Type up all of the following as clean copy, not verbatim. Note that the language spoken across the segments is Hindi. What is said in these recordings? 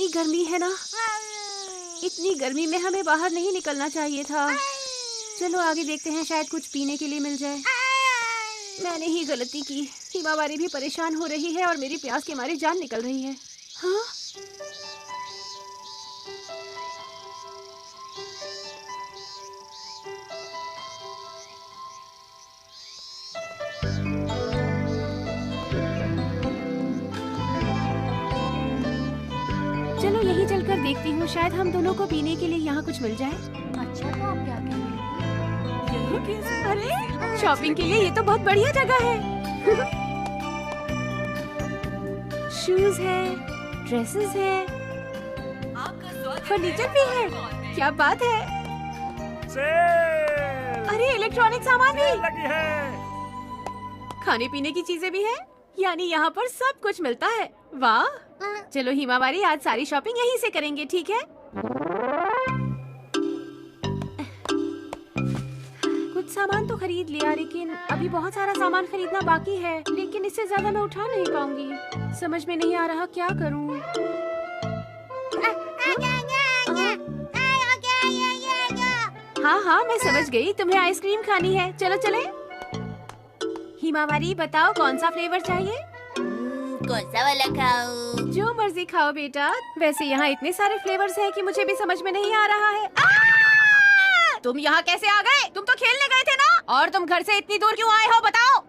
कितनी गर्मी है ना। इतनी गर्मी में हमें बाहर नहीं निकलना चाहिए था। चलो आगे देखते हैं, शायद कुछ पीने के लिए मिल जाए। मैंने ही गलती की। हिमावारी भी परेशान हो रही है और मेरी प्यास के मारे जान निकल रही है। हाँ? चलो यही चलकर देखती हूँ, शायद हम दोनों को पीने के लिए यहाँ कुछ मिल जाए। अच्छा, तो आप क्या कह रहे हैं? अरे शॉपिंग के लिए ये तो बहुत बढ़िया जगह है। शूज है, ड्रेसेस है, फर्नीचर भी है। क्या बात है। अरे इलेक्ट्रॉनिक सामान भी लगी है। खाने पीने की चीजें भी है, यानी यहाँ पर सब कुछ मिलता है। वाह, चलो हिमावारी आज सारी शॉपिंग यहीं से करेंगे, ठीक है? कुछ सामान तो खरीद लिया, लेकिन अभी बहुत सारा सामान खरीदना बाकी है। लेकिन इससे ज्यादा मैं उठा नहीं पाऊंगी। समझ में नहीं आ रहा क्या करूं। हाँ हाँ, मैं समझ गई, तुम्हें आइसक्रीम खानी है। चलो चले। हिमावारी बताओ कौन सा फ्लेवर चाहिए? कौन सा वाला खाऊं? जो मर्जी खाओ बेटा। वैसे यहाँ इतने सारे फ्लेवर्स हैं कि मुझे भी समझ में नहीं आ रहा है। तुम यहाँ कैसे आ गए? तुम तो खेलने गए थे ना। और तुम घर से इतनी दूर क्यों आए हो, बताओ?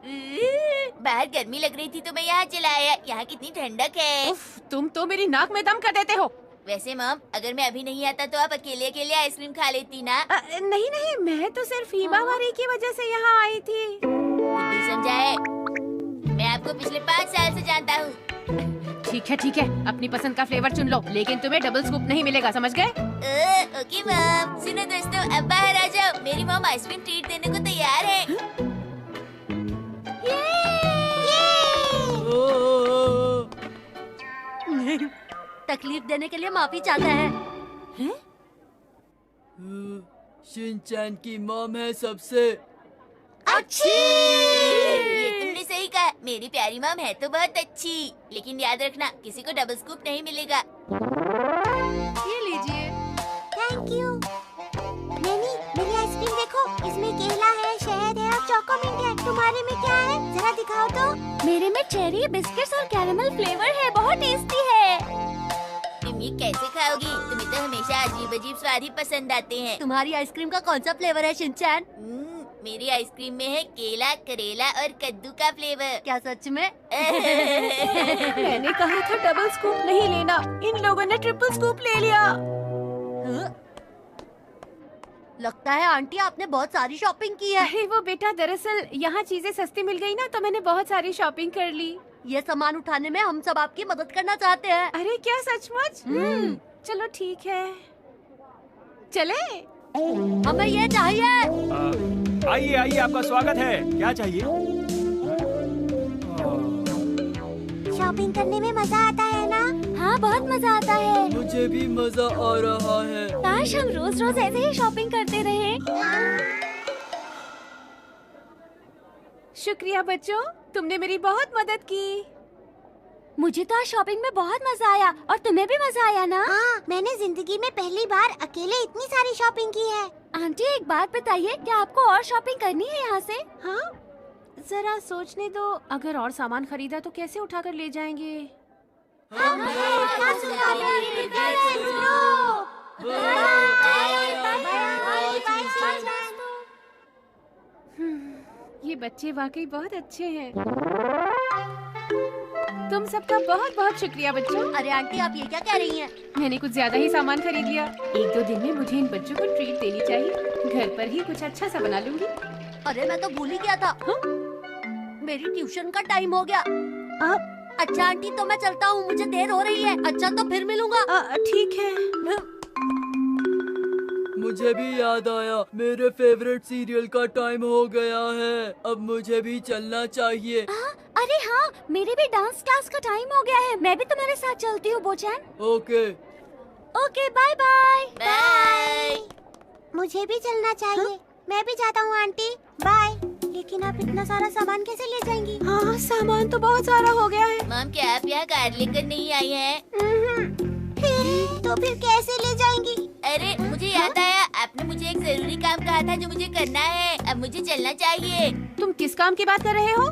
बाहर गर्मी लग रही थी तो मैं यहाँ चला आया। यहाँ कितनी ठंडक है। उफ, तुम तो मेरी नाक में दम कर देते हो। वैसे मॉम, अगर मैं अभी नहीं आता तो आप अकेले अकेले आइसक्रीम खा लेती ना। नहीं नहीं, मैं तो सिर्फ हिमावारी की वजह से यहाँ आई थी। बुद्धि समझाए। मैं आपको पिछले 5 साल से जानता हूँ। ठीक है, अपनी पसंद का फ्लेवर चुन लो, लेकिन तुम्हें डबल स्कूप नहीं मिलेगा, समझ गए? Okay mom. सुनो दोस्तों, अब बाहर आ जाओ। मेरी मॉम आइसक्रीम ट्रीट देने को तैयार है। तकलीफ देने के लिए माफी चाहता है। शिनचैन की मॉम है सबसे अच्छी। ये तुमने सही कहा। मेरी प्यारी मॉम है तो बहुत अच्छी, लेकिन याद रखना किसी को डबल स्कूप नहीं मिलेगा। ये लीजिए। Thank you. नैनी, मेरी आइसक्रीम देखो, इसमें केला है, शहद है और चोकोमिंट है। तुम्हारे में क्या है, जरा दिखाओ तो। मेरे में चेरी बिस्किट्स और कैरेमल फ्लेवर है, बहुत टेस्टी है। तुम ये कैसे खाओगी? तुम्हें तो हमेशा अजीब अजीब स्वाद ही पसंद आते हैं। तुम्हारी आइसक्रीम का कौन सा फ्लेवर है शिनचैन? मेरी आइसक्रीम में है केला, करेला और कद्दू का फ्लेवर। क्या सच में? मैंने कहा था डबल स्कूप नहीं लेना, इन लोगों ने ट्रिपल स्कूप ले लिया। लगता है आंटी आपने बहुत सारी शॉपिंग की है। अरे वो बेटा, दरअसल यहाँ चीजें सस्ती मिल गई ना, तो मैंने बहुत सारी शॉपिंग कर ली। ये सामान उठाने में हम सब आपकी मदद करना चाहते हैं। अरे क्या सचमुच? चलो ठीक है, चले। हमें ये चाहिए। आइए आइए, आपका स्वागत है। क्या चाहिए? शॉपिंग करने में मजा आता है ना? हाँ, बहुत मजा आता है। मुझे भी मजा आ रहा है। काश हम रोज रोज ऐसे ही शॉपिंग करते रहे। शुक्रिया बच्चों, तुमने मेरी बहुत मदद की। मुझे तो आज शॉपिंग में बहुत मजा आया, और तुम्हें भी मजा आया ना? हाँ, मैंने जिंदगी में पहली बार अकेले इतनी सारी शॉपिंग की है। आंटी एक बात बताइए, क्या आपको और शॉपिंग करनी है यहाँ से? हाँ, जरा सोचने दो। अगर और सामान खरीदा तो कैसे उठाकर ले जाएंगे? ये बच्चे वाकई बहुत अच्छे हैं। तुम सबका बहुत बहुत शुक्रिया बच्चों। अरे आंटी, आप ये क्या कह रही हैं? मैंने कुछ ज्यादा ही सामान खरीद लिया। 1-2 दिन में मुझे इन बच्चों को ट्रीट देनी चाहिए। घर पर ही कुछ अच्छा सा बना लूंगी। अरे मैं तो भूल ही गया था। हाँ? मेरी ट्यूशन का टाइम हो गया। आप? अच्छा आंटी, तो मैं चलता हूँ, मुझे देर हो रही है। अच्छा, तो फिर मिलूंगा। ठीक है। मुझे भी याद आया, मेरे फेवरेट सीरियल का टाइम हो गया है। अब मुझे भी चलना चाहिए। अरे हाँ, मेरे भी डांस क्लास का टाइम हो गया है। मैं भी तुम्हारे साथ चलती हूँ बोचैन। Okay okay, bye bye. Bye. मुझे भी चलना चाहिए। मैं भी जाता हूँ आंटी, बाय। लेकिन आप इतना सारा सामान कैसे ले जाएंगी? हाँ, सामान तो बहुत सारा हो गया है। मॉम, क्या आप यहाँ कार लेकर नहीं आई हैं? हे, तो फिर कैसे ले जाएंगी? अरे मुझे याद आया, आपने मुझे एक जरूरी काम कहा था जो मुझे करना है। अब मुझे चलना चाहिए। तुम किस काम की बात कर रहे हो?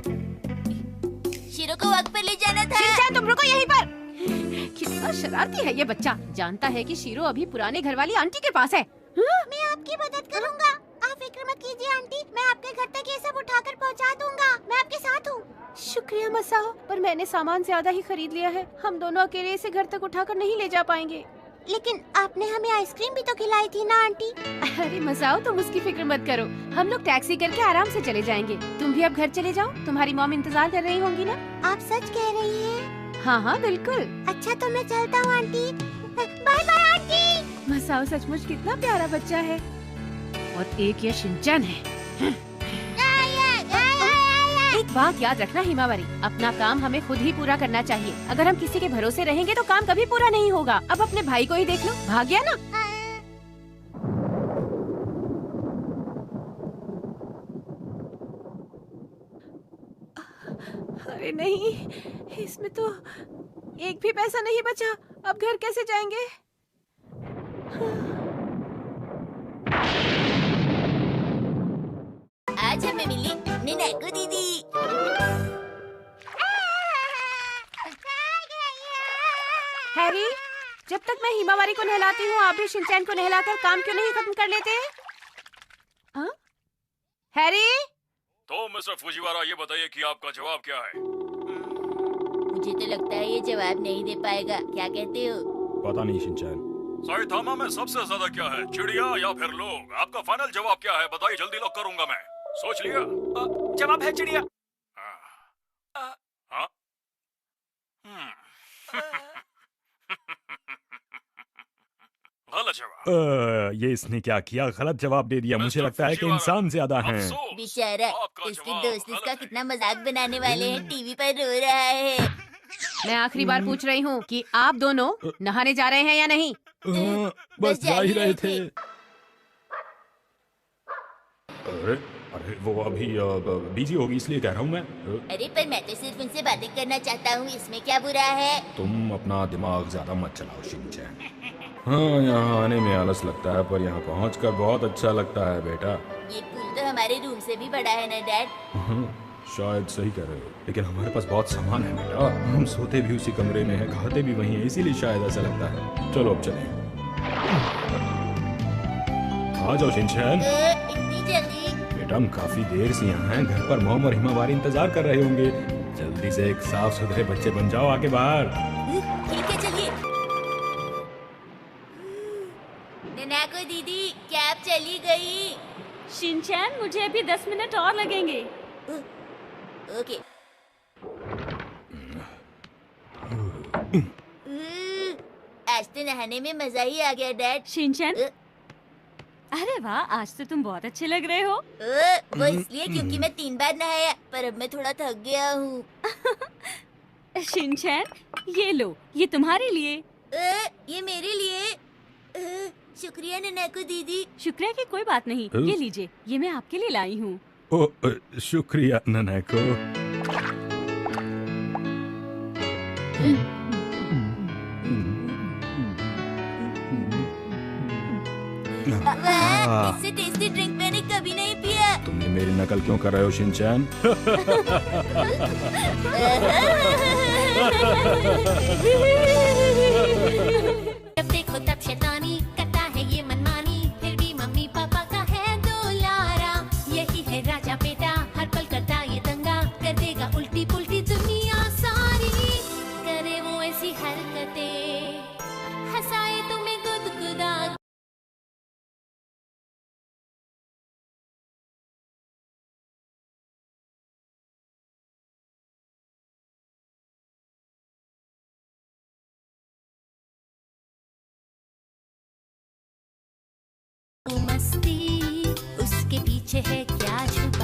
शीरो को वक्त पर ले जाना था। शिनचैन, तुम रुको यहीं पर। कितना शरारती है ये बच्चा। जानता है कि शीरो अभी पुराने घर वाली आंटी के पास है। मैं आपकी मदद करूँगा। आप फिक्र मत कीजिए आंटी, मैं आपके घर तक ये सब उठाकर पहुँचा दूँगा। मैं आपके साथ हूँ। शुक्रिया मसाओ, पर मैंने सामान ज्यादा ही खरीद लिया है। हम दोनों अकेले इसे घर तक उठाकर नहीं ले जा पाएंगे। लेकिन आपने हमें आइसक्रीम भी तो खिलाई थी ना आंटी। अरे मसाओ, तुम उसकी फिक्र मत करो। हम लोग टैक्सी करके आराम से चले जाएंगे। तुम भी अब घर चले जाओ, तुम्हारी मॉम इंतजार कर रही होंगी ना। आप सच कह रही हैं? हाँ हाँ बिल्कुल। अच्छा तो मैं चलता हूँ aunty. Bye bye aunty. Masao सचमुच कितना प्यारा बच्चा है। और एक ये शिनचैन है। एक बात याद रखना हिमावरी, अपना काम हमें खुद ही पूरा करना चाहिए। अगर हम किसी के भरोसे रहेंगे तो काम कभी पूरा नहीं होगा। अब अपने भाई को ही देख लो, भाग गया ना। अरे नहीं, इसमें तो एक भी पैसा नहीं बचा। अब घर कैसे जाएंगे? आज हमें मिली निनाको दीदी। हैरी, जब तक मैं हिमावारी को नहलाती हूँ, आप भी शिनचैन को नहलाकर काम क्यों नहीं खत्म कर लेते? हाँ? हैरी? तो मिस्टर फुजीवारा, ये बताइए कि आपका जवाब क्या है? मुझे तो लगता है ये जवाब नहीं दे पाएगा। क्या कहते हो? पता नहीं शिनचैन। साइतामा में सबसे ज्यादा क्या है, चिड़िया या फिर लोग? आपका फाइनल जवाब क्या है? बताइए, जल्दी लॉक करूंगा मैं। सोच लिया? जवाब है चिड़िया। हाँ? गलत जवाब। ये इसने क्या किया? गलत जवाब दे दिया। मुझे लगता है कि इंसान ज्यादा हैं। बेचारा, इसके दोस्त इसका कितना मजाक बनाने वाले हैं। टीवी पर रो रहा है। मैं आखिरी बार पूछ रही हूँ कि आप दोनों नहाने जा रहे हैं या नहीं? बस जा ही रहे थे। अरे अरे वो अभी बिजी होगी, इसलिए कह रहा हूँ मैं। अरे पर मैं तो सिर्फ उनसे बातें करना चाहता हूँ, इसमें क्या बुरा है? तुम अपना दिमाग ज्यादा मत चलाओ शिनचैन। हाँ, यहाँ आने में आलस लगता है, पर यहाँ पहुँचकर बहुत अच्छा लगता है बेटा। ये पुल तो हमारे रूम से भी बड़ा है ना डैड? शायद सही कह रहे हो, लेकिन हमारे पास बहुत सामान है बेटा। हम सोते भी उसी कमरे में हैं, खाते भी वहीं हैं, इसीलिए शायद ऐसा लगता है। चलो अब चलें। आ जाओ शिनचैन। इतनी जल्दी? बेटा, हम काफी देर से यहाँ हैं। घर पर मॉम और हिमावारी इंतजार कर रहे होंगे। जल्दी से एक साफ सुथरे बच्चे बन जाओ, आके बाहर। ठीक है, चलिए। निनाको दीदी, क्या आप चली गई? शिनचैन, मुझे अभी 10 मिनट और लगेंगे। ओके। आज तो नहाने में मजा ही आ गया डैड। शिनचैन, अरे वाह, आज तो तुम बहुत अच्छे लग रहे हो। वो इसलिए क्योंकि मैं 3 बार नहाया, पर अब मैं थोड़ा थक गया हूँ। शिनचैन, ये लो, ये तुम्हारे लिए। ये मेरे लिए? शुक्रिया निनाको दीदी। शुक्रिया की कोई बात नहीं। ये लीजिए, ये मैं आपके लिए लाई हूँ। ओ, शुक्रिया ननाको। वाह, इससे टेस्टी ड्रिंक मैंने कभी नहीं पिया। तुमने मेरी नकल क्यों कर रहे हो शिनचैन? जब देखो तब शैतानी करता है ये मनमानी, फिर भी मम्मी पापा का है दुलारा। यही है राजा बेटा, हर पल करता ये दंगा, कर देगा उल्टी पुल्टी दुनिया सारी। करे वो ऐसी हरकतें, हंसाए तुम्हें गुदगुदा। मस्ती उसके पीछे है क्या छुपा?